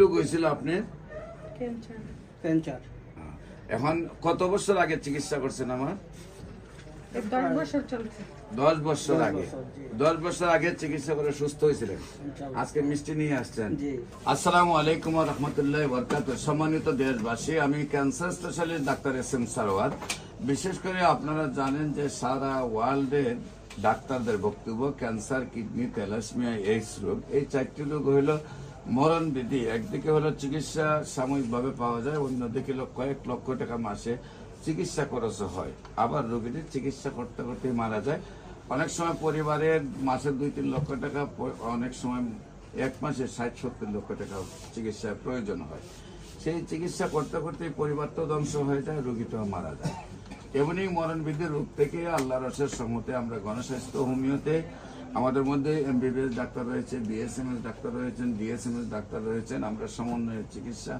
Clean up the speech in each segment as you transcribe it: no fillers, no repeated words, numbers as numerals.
রোগ হয়েছিল আপনার? ক্যান্সার। এখন কত বছর আগে চিকিৎসা করছেন? আমার 10 বছর চলছে। 10 বছর আগে। জি। 10 বছর আগে চিকিৎসা করে সুস্থ হয়েছিলেন, আজকে মিষ্টি নিয়ে আসছেন। জি। আসসালামু আলাইকুম ওয়া রাহমাতুল্লাহি ওয়া বারাকাতুহু। সম্মানিত দেশবাসী, আমি cancer specialist doctor SM. Sarwar. বিশেষ করে আপনারা জানেন যে সারা ওয়ার্ল্ডের ডাক্তারদের বক্তব্য ক্যান্সার, কিডনি, থ্যালাসেমিয়া, এইডস রোগ, এই 4টি রোগ হইল মরণ বিধি। একদিকে হলো চিকিৎসা সাময়িকভাবে পাওয়া যায়, অন্যদিকে কয়েক লক্ষ টাকা মাসে চিকিৎসা খরচ হয়। আবার রোগীদের চিকিৎসা করতে করতে মারা যায়। অনেক সময় পরিবারের মাসে 2-3 লক্ষ টাকা, অনেক সময় এক মাসে 60-70 লক্ষ টাকা চিকিৎসার প্রয়োজন হয়। সেই চিকিৎসা করতে করতে পরিবার তো ধ্বংস হয়ে যায়, রোগীটাও মারা যায়। এমনই মরণবিধি রোগ থেকে আল্লাহর অশেষ রহমতে আমরা গণস্বাস্থ্য হোমিওতে আমাদের মধ্যে এমবিবিএস ডাক্তার রয়েছে, বিএসএমএস ডাক্তার রয়েছেন, ডিএসএমএস ডাক্তার রয়েছেন। আমরা সমন্বয়ের চিকিৎসা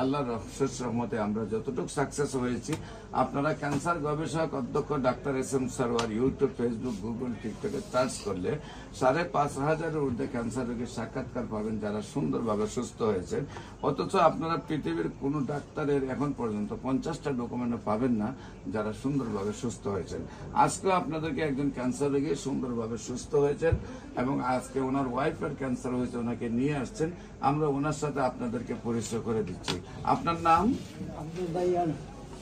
আল্লাহর অশেষ রহমতে আমরা যতটুকু সাকসেস হয়েছি। আপনারা ক্যান্সার গবেষক অধ্যক্ষ doctor SM. Sarwar YouTube, Facebook, Google, টিকটকে সার্চ করলে 5,500-এর ঊর্ধ্বে ক্যান্সার রোগীর সাক্ষাৎকার পাবেন যারা সুন্দরভাবে সুস্থ হয়েছেন। অথচ আপনারা পৃথিবীর কোনো ডাক্তারের এখন পর্যন্ত 50টা ডকুমেন্টও পাবেন না যারা সুন্দরভাবে সুস্থ হয়েছেন। আজকেও আপনাদেরকে একজন ক্যান্সার রোগী সুন্দরভাবে সুস্থ হয়েছেন এবং আজকে ওনার ওয়াইফের ক্যান্সার হয়েছে, ওনাকে নিয়ে আসছেন। আমরা ওনার সাথে আপনাদেরকে পরিচয় করে দিচ্ছি। আপনার নাম? আব্দুল দাইয়ান।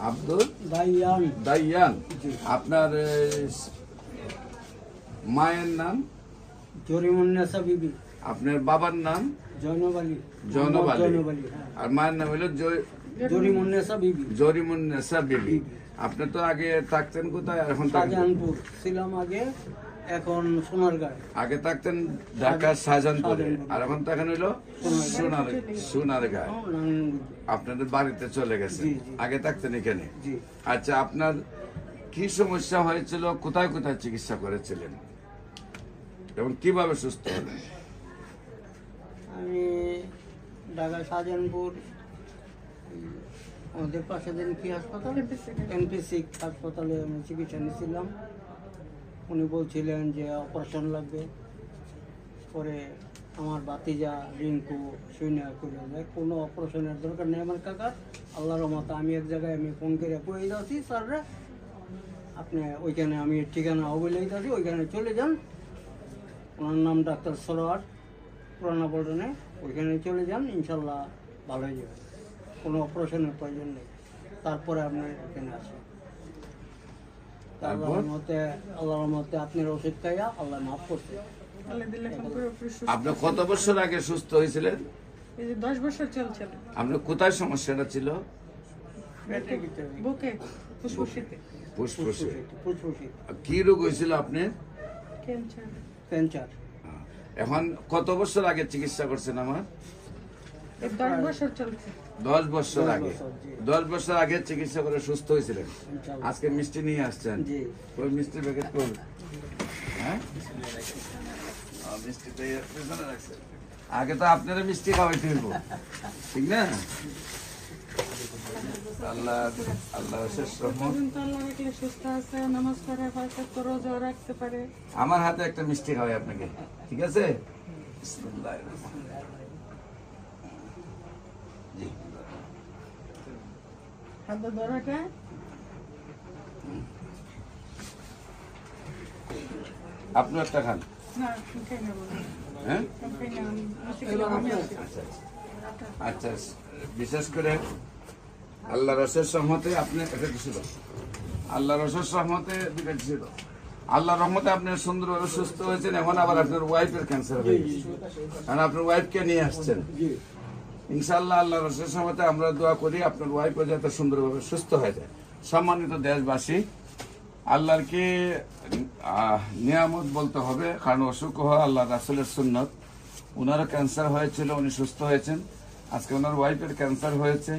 আব্দুল দাইয়ান। দাইয়ান। আপনার মায়ের নাম? জরিমুন্নেসা বিবি। আপনার বাবার নাম? জয়নব আলী। জয়নব আলী। জয়নব আলী, হ্যাঁ। আর মায়ের নাম হলো জরিমুন্নেসা বিবি। জরিমুন্নেসা বিবি। আপনি তো আগে থাকতেন কোথায়, এখন থাকেন? শাহজাহানপুর ছিলাম আগে, এখন সোনারগাঁও। আগে থাকতেন ঢাকার শাহজাহানপুরে, আর এখন থাকেন হইলো সোনারগাঁও। আপনাদের বাড়িতে চলে গেছে, জি, জি। আগে থাকতেন এখানে। জি। আচ্ছা, আপনার কি সমস্যা হয়েছিল, কোথায় কোথায় চিকিৎসা করেছিলেন এবং কিভাবে সুস্থ হলেন? আমি ঢাকা শাহজাহানপুর, আমাদের পাশে দিন কি হাসপাতাল, এনপিসি হাসপাতালে আমি চিকিৎসা নিয়েছিলাম। উনি বলছিলেন যে অপারেশন লাগবে। পরে আমার ভাতিজা রিঙ্কু শুনে করে যায় কোনো অপারেশনের দরকার নেই আমার কাকা, আল্লাহর রহমতে আমি এক জায়গায় আমি ফোন করে কয়ে যাচ্ছি স্যাররা আপনি ওইখানে, আমি ঠিকানা বলে যাচ্ছি ওইখানে চলে যান। ওনার নাম ডাক্তার সরোয়ার, পুরানা পল্টনে, ওইখানে চলে যান, ইনশাল্লাহ ভালো হয়ে যাবে, কোনো অপারেশনের প্রয়োজন নেই। তারপরে আপনার এখানে আসেন। আল্লাহর মতে আপনার ওষুধ খাইয়া আল্লাহ মাফ করছে। আপনি কত বছর আগে সুস্থ হয়েছিলেন? এই যে 10 বছর চলছে। আপনার কোথায় সমস্যাটা ছিল? বুকে, ফুসফুসিতে। ফুসফুসে। ফুসফুসে। কি রোগ হয়েছিল আপনার? ক্যান্সার। ক্যান্সার। এখন কত বছর আগে চিকিৎসা করছেন? আমার 10 বছর চলছে। 10 বছর 10 আগে। বছর, জি। 10 বছর আগে চিকিৎসা করে সুস্থ হয়েছিলেন, ইনশাআল্লাহ। আজকে মিষ্টি নিয়ে আসছেন। জি। ওই মিষ্টির প্যাকেট করুন। হ্যাঁ, মিষ্টি তো এর পেছনে রাখছেন। আগে তো আপনারা মিষ্টি খাওয়াইতে হইব, ঠিক না? আল্লাহ আল্লাহ শেষ রহমত। পর্যন্ত আল্লাহ রাখলে সুস্থ আছে, নামাজ পড়ে, ফাঁকাত করে রোজা রাখতে পারে। আমার হাতে একটা মিষ্টি খাওয়াই আপনাকে, ঠিক আছে? বিসমিল্লাহির রহমানির রহিম। জি, হাত ধরাটা আপনি একটা খান। না, খাই না বলো। হ্যাঁ, খাই না, আমি আছি। আচ্ছা আচ্ছা। বিশেষ করে আল্লাহর অশেষ রহমতে আপনি এটা ছিল, আল্লাহর অশেষ রহমতে দুটো ছিল। আল্লাহর রহমতে আপনি সুন্দরভাবে সুস্থ হয়েছেন। এখন আবার আপনার ওয়াইফের ক্যান্সার হয়ে গেছে, কারণ আপনার ওয়াইফকে নিয়ে আসছেন। ইনশাআল্লাহ আল্লাহর অশেষ রহমতে আমরা দোয়া করি আপনার ওয়াইফও যাতে সুন্দরভাবে সুস্থ হয়ে যায়। সম্মানিত দেশবাসী, আল্লাহর কি নিয়ামত বলতে হবে, কারণ অসুখ হওয়া আল্লাহ রাসূলের সুন্নত। ওনারও ক্যান্সার হয়েছিল, উনি সুস্থ হয়েছেন। আজকে ওনার ওয়াইফের ক্যান্সার হয়েছে,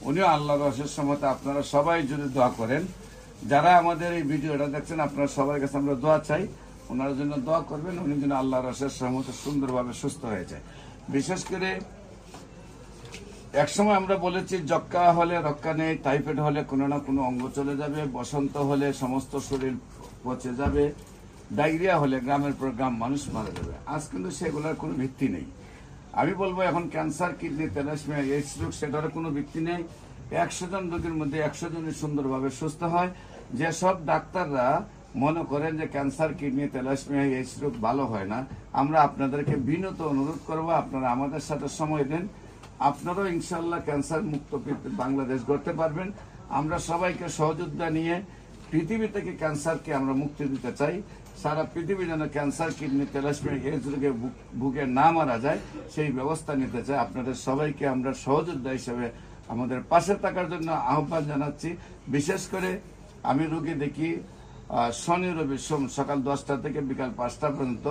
উনিও আল্লাহর অশেষ রহমতে। আপনারা সবাই যদি দোয়া করেন, যারা আমাদের এই ভিডিওটা দেখছেন, আপনারা সবার কাছে আমরা দোয়া চাই, ওনার জন্য দোয়া করবেন, উনি যেন আল্লাহর অশেষ রহমতে সুন্দরভাবে সুস্থ হয়ে যায়। বিশেষ করে একসময় আমরা বলেছি যক্কা হলে রক্ষা নেই, টাইফয়েড হলে কোনো না কোনো অঙ্গ চলে যাবে, বসন্ত হলে সমস্ত শরীর পচে যাবে, ডায়রিয়া হলে গ্রামের পর গ্রাম মানুষ মারা যাবে। আজ কিন্তু সেগুলোর কোনো ভিত্তি নেই। আমি বলবো এখন ক্যান্সার, কিডনি, থ্যালাসেমিয়া, এইডস রোগ সেটার কোনো ব্যক্তি নেই। 100 জন রোগীর মধ্যে 100 জনই সুন্দরভাবে সুস্থ হয়। যেসব ডাক্তাররা মনে করেন যে ক্যান্সার, কিডনি, থ্যালাসেমিয়া, এইডস রোগ ভালো হয় না, আমরা আপনাদেরকে বিনত অনুরোধ করবো আপনারা আমাদের সাথে সময় দেন। আপনারাও ইনশাল্লাহ ক্যান্সার মুক্ত বাংলাদেশ গড়তে পারবেন। আমরা সবাইকে সহযোগিতা নিয়ে পৃথিবী থেকে ক্যান্সারকে আমরা মুক্তি দিতে চাই। সারা পৃথিবী যেন ক্যান্সার, কিডনি, থ্যালাসেমিয়া, এইডস রোগে ভুগে না মারা যায় সেই ব্যবস্থা নিতে চাই। আপনাদের সবাইকে আমরা সহযোদ্ধা হিসেবে আমাদের পাশে থাকার জন্য আহ্বান জানাচ্ছি। বিশেষ করে আমি রোগী দেখি শনি, রবি, সোম সকাল 10টা থেকে বিকাল 5টা পর্যন্ত।